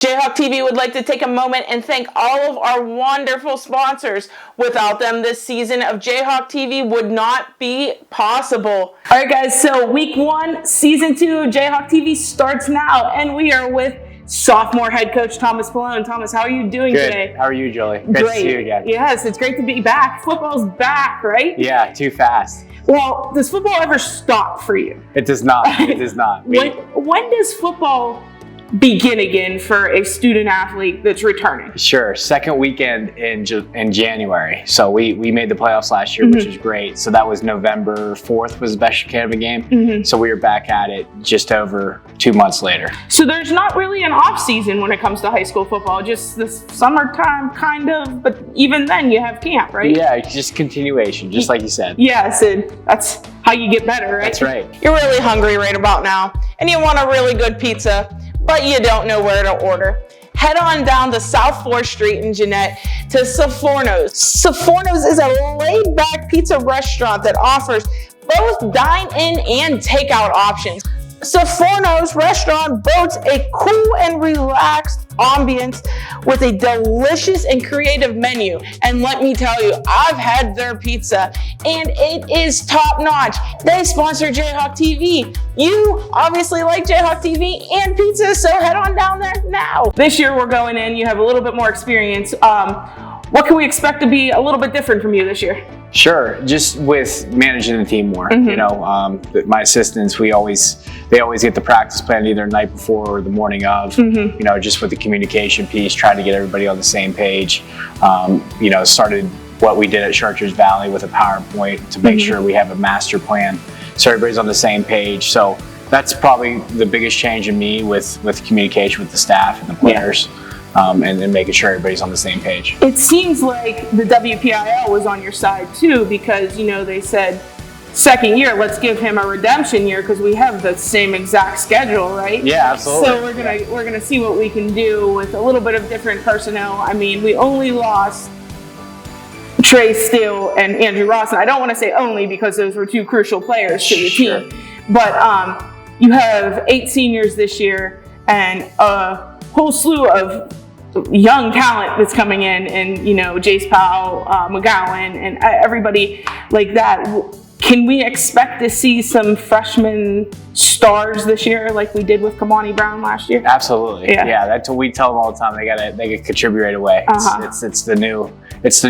Jayhawk TV would like to take a moment and thank all of our wonderful sponsors. Without them, this season of Jayhawk TV would not be possible. All right, guys, so week 1, season 2 of Jayhawk TV starts now, and we are with sophomore head coach Thomas Pallone. Thomas, how are you doing today? How are you, Julie? Great to see you again. Yes, it's great to be back. Football's back, right? Yeah, too fast. Well, does football ever stop for you? It does not. It does not. When does football begin again for a student athlete that's returning? Sure, second weekend in January. So we made the playoffs last year, which was great. So that was November 4th was the best Academy game. So we were back at it just over 2 months later. So there's not really an off season when it comes to high school football, just the summertime kind of, but even then you have camp, right? Yeah, it's just continuation, just like you said. Yes, and that's how you get better, right? That's right. You're really hungry right about now, and you want a really good pizza, but you don't know where to order. Head on down to South 4th Street in Jeanette to Saforno's. Saforno's is a laid-back pizza restaurant that offers both dine-in and takeout options. Saforno's restaurant boasts a cool and relaxed ambience with a delicious and creative menu. And let me tell you, I've had their pizza and it is top notch. They sponsor Jayhawk TV. You obviously like Jayhawk TV and pizza, so head on down there now. This year we're going in, you have a little bit more experience. What can we expect to be a little bit different from you this year? Sure, just with managing the team more. You know, my assistants, they always get the practice plan either the night before or the morning of. You know, just with the communication piece, trying to get everybody on the same page. You know, started what we did at Chartreuse Valley with a PowerPoint to make sure we have a master plan, so everybody's on the same page. So that's probably the biggest change in me with communication with the staff and the players. And making sure everybody's on the same page. It seems like the WPIL was on your side too, because you know they said second year, let's give him a redemption year because we have the same exact schedule, right? Yeah, absolutely. So we're gonna see what we can do with a little bit of different personnel. I mean, we only lost Trey Steele and Andrew Ross, and I don't want to say only because those were two crucial players to the team. But you have 8 seniors this year and a whole slew of young talent that's coming in, and you know, Jace Powell, McGowan, and everybody like that. Can we expect to see some freshman stars this year like we did with Kamani Brown last year? Absolutely. Yeah, that's what we tell them all the time. They gotta contribute right away. It's the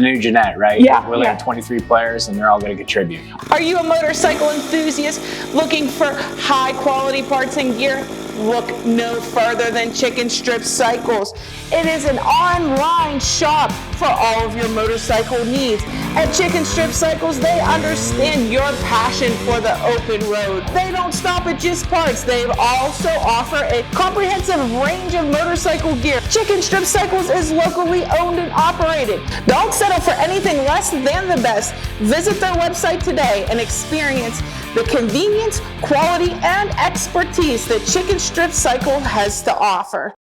new Jeanette, right? Yeah. We only have 23 players and they're all gonna contribute. Are you a motorcycle enthusiast looking for high quality parts and gear? Look no further than Chicken Strip Cycles. It is an online shop for all of your motorcycle needs. At Chicken Strip Cycles, they understand your passion for the open road. They don't stop at just parts. They also offer a comprehensive range of motorcycle gear. Chicken Strip Cycles is locally owned and operated. Don't settle for anything less than the best. Visit their website today and experience the convenience, quality, and expertise that Chicken Strip Cycle has to offer.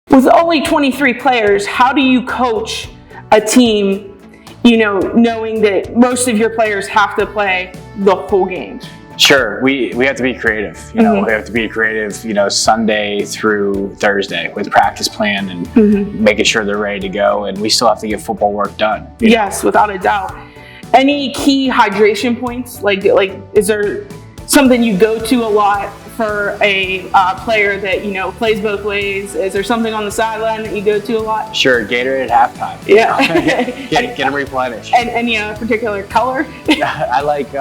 With only 23 players, how do you coach a team, you know, knowing that most of your players have to play the whole game? Sure, we have to be creative. You know, we have to be creative, you know, Sunday through Thursday with practice plan and making sure they're ready to go, and we still have to get football work done. Yes, without a doubt. Any key hydration points? Like, is there something you go to a lot for a player that, you know, plays both ways? Is there something on the sideline that you go to a lot? Sure, Gatorade at halftime. Yeah. Get them replenished. And any particular color? I like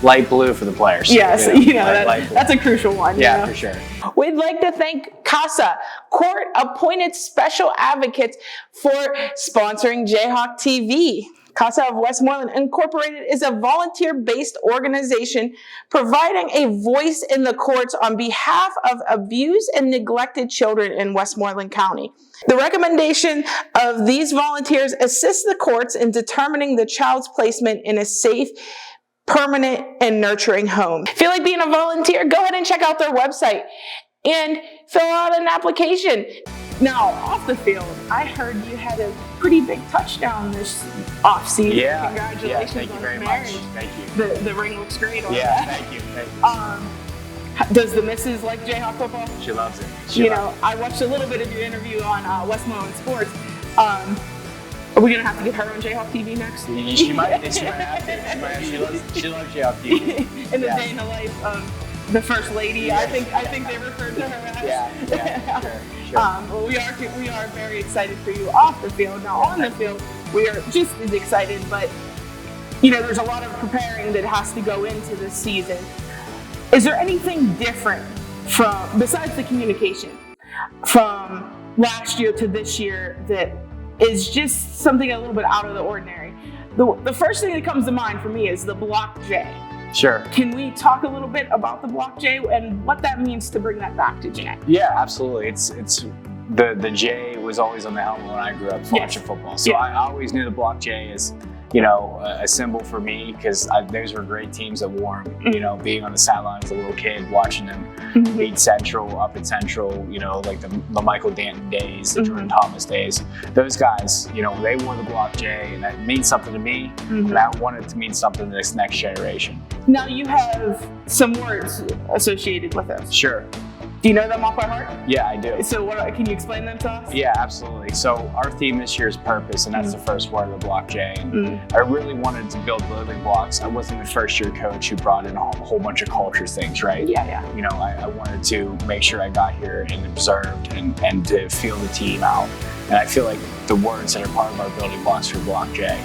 light blue for the players. Yes, you know, that's a crucial one. Yeah, you know? for sure. We'd like to thank CASA, court-appointed special advocates, for sponsoring Jayhawk TV. CASA of Westmoreland Incorporated is a volunteer-based organization providing a voice in the courts on behalf of abused and neglected children in Westmoreland County. The recommendation of these volunteers assists the courts in determining the child's placement in a safe, permanent, and nurturing home. Feel like being a volunteer? Go ahead and check out their website and fill out an application. Now, off the field, I heard you had a pretty big touchdown this offseason. Yeah. Congratulations thank you on very the marriage. much. Thank you. The ring looks great on Yeah, that. thank you. Does the missus like Jayhawk football? She loves it. I watched a little bit of your interview on Westmoreland Sports. Are we gonna have to get her on Jayhawk TV next? She might have to. She loves Jayhawk TV. In the day in the life of the First Lady, I think they referred to her as. Yeah. Sure. Well, we are very excited for you off the field. Now on the field, we are just as excited, but there's a lot of preparing that has to go into this season. Is there anything different besides the communication from last year to this year that is just something a little bit out of the ordinary? The first thing that comes to mind for me is the Block J. Sure. Can we talk a little bit about the Block J and what that means to bring that back to J? Yeah, absolutely. It's the J was always on the helmet when I grew up watching football. So I always knew the Block J as a symbol for me, because those were great teams that wore them. Being on the sideline as a little kid, watching them beat Central, up at Central, like the Michael Danton days, the Jordan Thomas days. Those guys, they wore the Block J, and that means something to me, and I want it to mean something to this next generation. Now you have some words associated with those. Sure. Do you know them off by heart? Yeah, I do. So can you explain them to us? Yeah, absolutely. So our theme this year is purpose, and that's the first word of the Block J. And I really wanted to build building blocks. I wasn't a first-year coach who brought in a whole bunch of culture things, right? Yeah. I wanted to make sure I got here and observed and to feel the team out. And I feel like the words that are part of our building blocks for Block J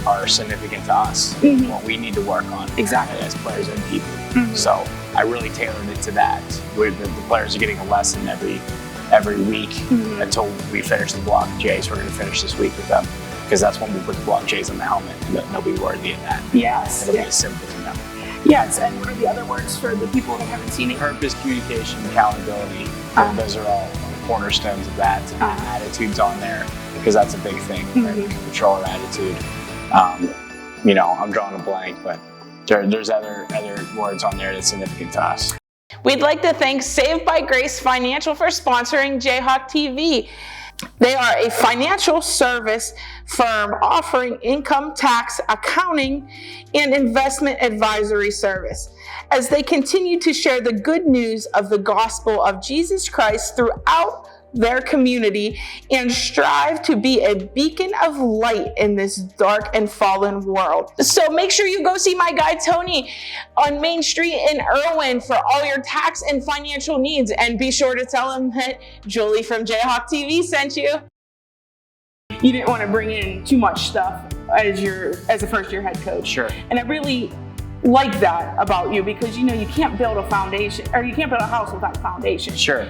are significant to us, what we need to work on as players and people. So I really tailored it to that, where the players are getting a lesson every week until we finish the Block J. So we're going to finish this week with them, because that's when we put the Block J's on the helmet, and they'll be worthy of that. Yes. It'll be a symbol to them. Yes, and what are the other words for the people that haven't seen it? Purpose, communication, accountability. Those are all cornerstones of that. Attitude's on there, because that's a big thing. Right? Control our attitude. I'm drawing a blank, but there's other words on there that's significant to us. We'd like to thank Saved by Grace Financial for sponsoring Jayhawk TV. They are a financial service firm offering income tax, accounting, and investment advisory service, as they continue to share the good news of the gospel of Jesus Christ throughout their community and strive to be a beacon of light in this dark and fallen world. So make sure you go see my guy Tony on Main Street in Irwin for all your tax and financial needs, and be sure to tell him that Julie from Jayhawk TV sent you. You didn't want to bring in too much stuff as a first-year head coach. Sure. And I really like that about you, because you can't build a foundation, or you can't build a house without a foundation. Sure.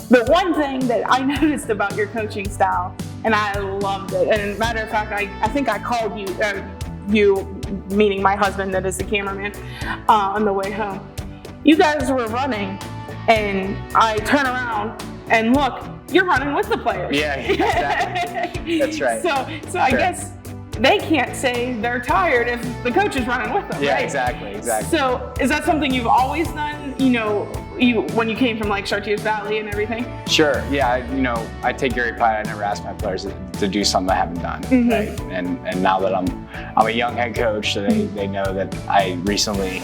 The one thing that I noticed about your coaching style, and I loved it, and matter of fact, I think I called you, meaning my husband that is the cameraman, on the way home. You guys were running, and I turn around and look, you're running with the players. Yeah, exactly. That's right. So I guess they can't say they're tired if the coach is running with them, yeah, right? Exactly. So is that something you've always done, when you came from like Chartiers Valley and everything? Sure, yeah, I take great pride. I never ask my players to do something I haven't done, right? And now that I'm a young head coach, so they know that I recently,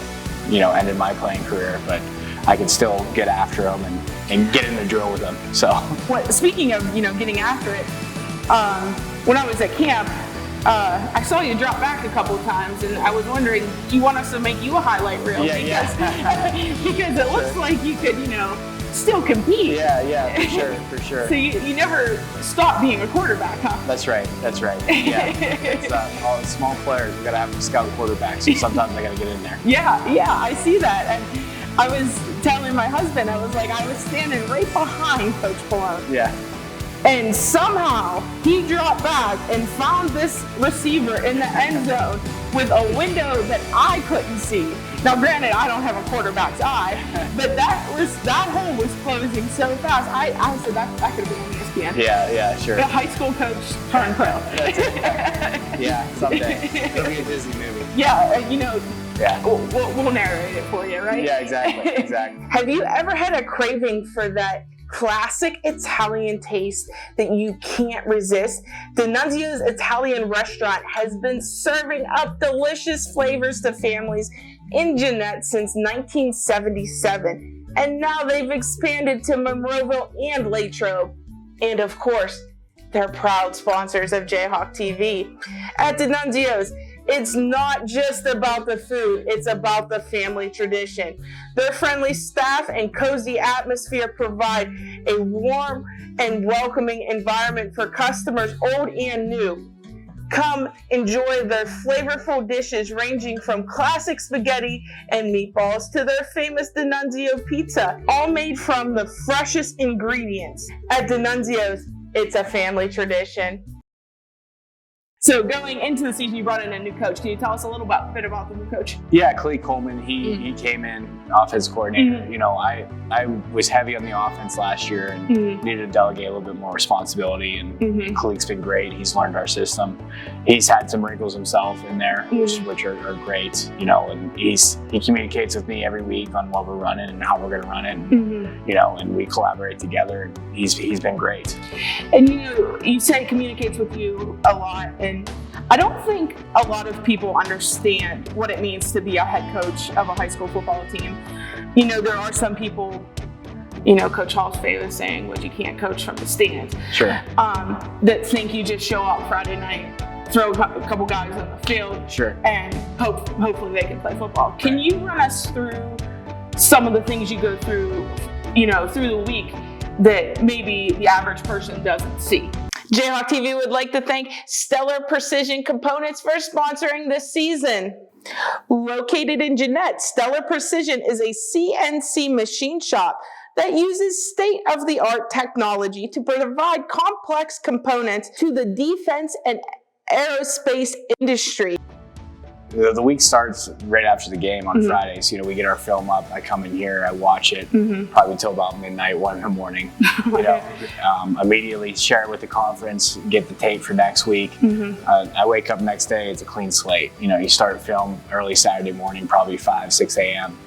ended my playing career, but I can still get after them and get in the drill with them, so. Speaking of, getting after it, when I was at camp, I saw you drop back a couple of times, and I was wondering, do you want us to make you a highlight reel? Because it looks like you could, still compete. Yeah, for sure. So you never stop being a quarterback, huh? That's right. Yeah, it's all the small players. We gotta have them scout quarterbacks, so sometimes I gotta get in there. Yeah, I see that. And I was telling my husband, I was like, I was standing right behind Coach Palone. Yeah. And somehow he dropped back and found this receiver in the end zone with a window that I couldn't see. Now, granted, I don't have a quarterback's eye, but that hole was closing so fast. I said that could have been on ESPN. Yeah, sure. The high school coach turned pro. That's it. Yeah, someday. It'll be a Disney movie. Yeah, Yeah. We'll narrate it for you, right? Yeah, exactly. Have you ever had a craving for that classic Italian taste that you can't resist? D'Annunzio's Italian restaurant has been serving up delicious flavors to families in Jeanette since 1977, and now they've expanded to Monroeville and Latrobe. And of course, they're proud sponsors of Jayhawk TV. At D'Annunzio's, it's not just about the food, it's about the family tradition. Their friendly staff and cozy atmosphere provide a warm and welcoming environment for customers old and new. Come enjoy their flavorful dishes ranging from classic spaghetti and meatballs to their famous D'Annunzio pizza, all made from the freshest ingredients. At D'Annunzio's, it's a family tradition. So going into the season, you brought in a new coach. Can you tell us a little bit about the new coach? Yeah, Clay Coleman, he came in, offense coordinator. You know, I was heavy on the offense last year and needed to delegate a little bit more responsibility, and Khalid's been great. He's learned our system. He's had some wrinkles himself in there, which are great, you know, and he communicates with me every week on what we're running and how we're going to run it, you know, and we collaborate together, and he's been great. And you say he communicates with you a lot, and I don't think a lot of people understand what it means to be a head coach of a high school football team. You know, there are some people, you know, Coach Hall's famous saying, well, you can't coach from the stands. Sure. That think you just show up Friday night, throw a couple guys on the field, sure, and hopefully they can play football. Can you run us through some of the things you go through, you know, through the week that maybe the average person doesn't see? Jayhawk TV would like to thank Stellar Precision Components for sponsoring this season. Located in Jeanette, Stellar Precision is a CNC machine shop that uses state-of-the-art technology to provide complex components to the defense and aerospace industry. The week starts right after the game on Fridays. You know, we get our film up. I come in here, I watch it, probably until about midnight, 1 in the morning. You know, immediately share it with the conference, get the tape for next week. I wake up next day, it's a clean slate. You know, you start film early Saturday morning, probably 5, 6 a.m.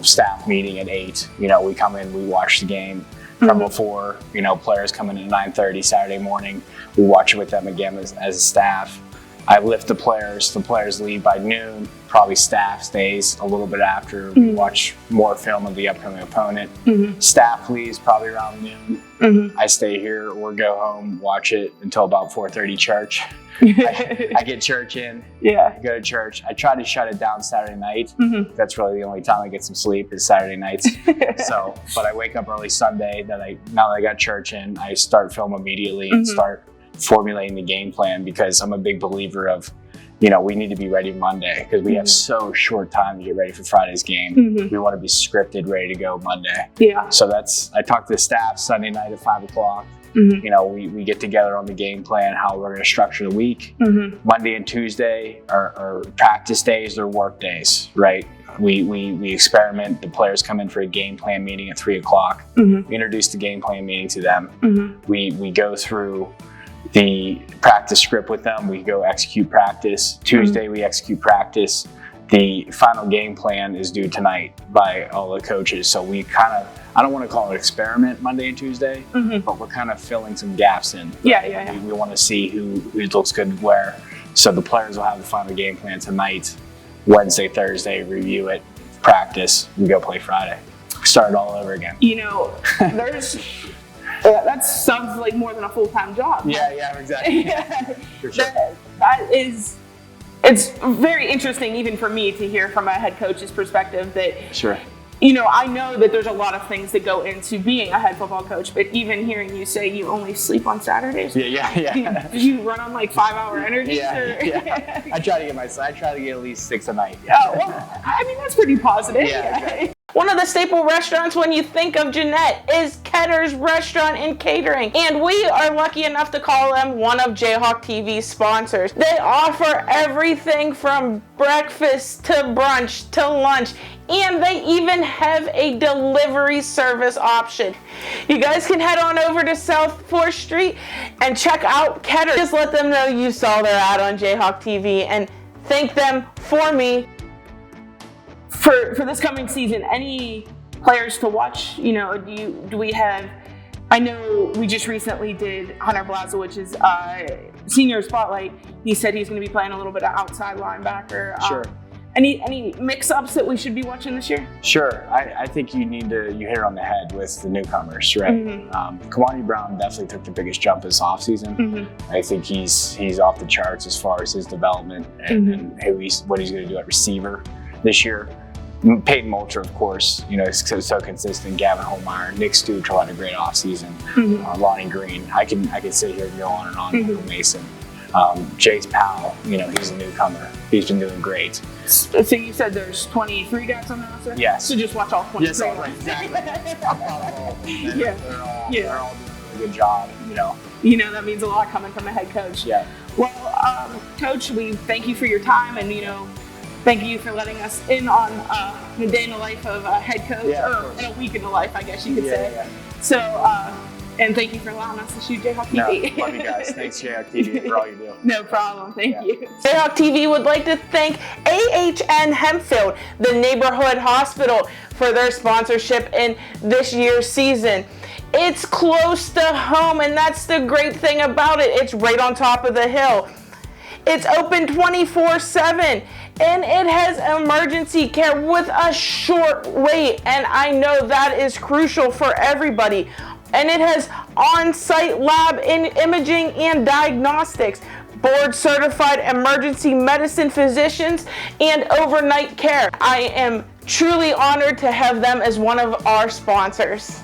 Staff meeting at 8. You know, we come in, we watch the game from before. You know, players come in at 9:30 Saturday morning. We watch it with them again as a staff. I lift the players leave by noon, probably staff stays a little bit after, we watch more film of the upcoming opponent. Staff leaves probably around noon. I stay here or go home, watch it until about 4:30 church. I get church in, go to church. I try to shut it down Saturday night. That's really the only time I get some sleep is Saturday nights. But I wake up early Sunday, now that I got church in, I start film immediately and start formulating the game plan, because I'm a big believer of, you know, we need to be ready Monday because we have so short time to get ready for Friday's game. We want to be scripted, ready to go Monday. So I talk to the staff Sunday night at 5 o'clock. You know, we get together on the game plan, how we're going to structure the week. Monday and Tuesday are practice days, they're work days, right? We experiment. The players come in for a game plan meeting at 3 o'clock. We introduce the game plan meeting to them. We go through the practice script with them. We go execute practice. Tuesday we execute practice. The final game plan is due tonight by all the coaches. So we kind of, I don't want to call it experiment Monday and Tuesday, but we're kind of filling some gaps in. We want to see who looks good where. So the players will have the final game plan tonight, Wednesday, Thursday, review it, practice, we go play Friday. Start it all over again. You know, there's... that sounds like more than a full-time job. Yeah, exactly. For sure. It's very interesting even for me to hear from a head coach's perspective that, sure, you know, I know that there's a lot of things that go into being a head football coach, but even hearing you say you only sleep on Saturdays. Yeah. Do you run on like 5-hour energies? Yeah. I try to get at least 6 a night. Oh, well, I mean, that's pretty positive. Yeah. One of the staple restaurants when you think of Jeanette is Ketter's Restaurant and Catering, and we are lucky enough to call them one of Jayhawk TV's sponsors. They offer everything from breakfast to brunch to lunch, and they even have a delivery service option. You guys can head on over to South 4th Street and check out Ketter. Just let them know you saw their ad on Jayhawk TV and thank them for me. For this coming season, any players to watch? You know, do we have? I know we just recently did Hunter Blazowicz's senior spotlight. He said he's going to be playing a little bit of outside linebacker. Sure. Any mix-ups that we should be watching this year? Sure. I think you hit it on the head with the newcomers, right? Kamani Brown definitely took the biggest jump this offseason. I think he's off the charts as far as his development and what he's going to do at receiver this year. Peyton Moultrie, of course, is so consistent. Gavin Holmeyer, Nick Stutrell had a great offseason. Lonnie Green. I can sit here and go on and on. Michael Mason. Jace Powell, he's a newcomer. He's been doing great. So you said there's 23 guys on the roster? Yes. So just watch all 23. Yes, all right, exactly. Yeah. They're all doing a really good job, That means a lot coming from a head coach. Yeah. Well, Coach, we thank you for your time, and thank you for letting us in on the day in the life of a head coach, or in a week in the life, I guess you could say. Yeah. So, and thank you for allowing us to shoot Jayhawk TV. No, love you guys. Thanks, Jayhawk TV, for all you do. No problem. Thank you. Jayhawk TV would like to thank AHN Hempfield, the neighborhood hospital, for their sponsorship in this year's season. It's close to home, and that's the great thing about it. It's right on top of the hill. It's open 24/7, and it has emergency care with a short wait, and I know that is crucial for everybody. And it has on-site lab imaging and diagnostics, board-certified emergency medicine physicians, and overnight care. I am truly honored to have them as one of our sponsors.